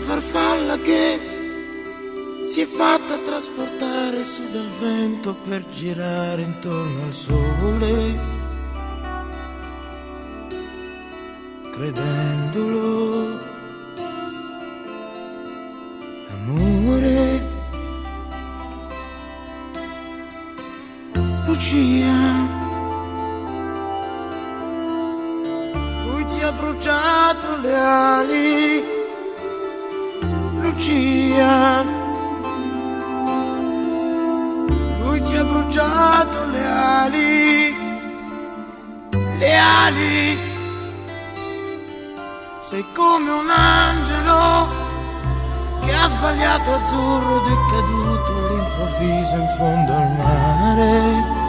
farfalla che si è fatta trasportare su dal vento per girare intorno al sole, credendolo amore. Lucia, lui ti ha bruciato le ali, Lucia, lui ti ha bruciato le ali, le ali. Sei come un angelo che ha sbagliato azzurro ed è caduto all'improvviso in fondo al mare,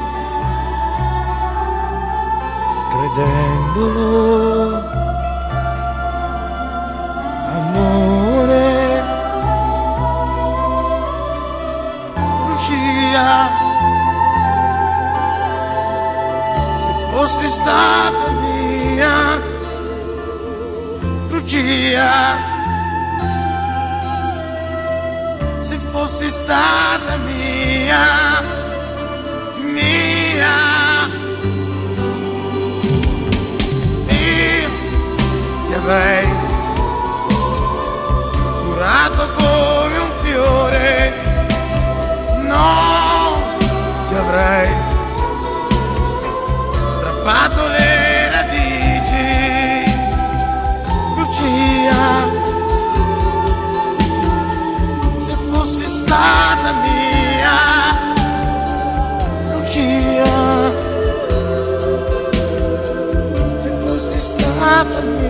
credendolo amore. Lucia, se fossi stata mia, Lucia, se fossi stata mia, mia, io ti avrei curato come un fiore, no, ti avrei strappato le radici, Lucia, se fossi stata mia, Lucia, se fossi stata mia.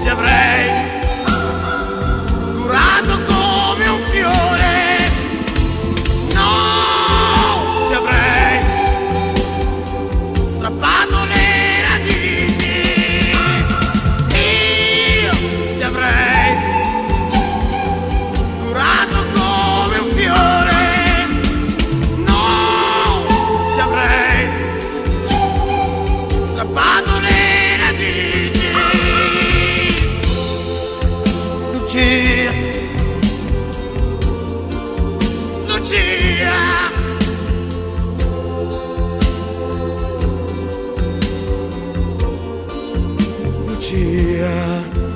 Ti avrei curato come un fiore, no, ti avrei strappato le radici, io ti avrei curato come un fiore, no, ti avrei strappato le radici. Lucia, Lucia, Lucia.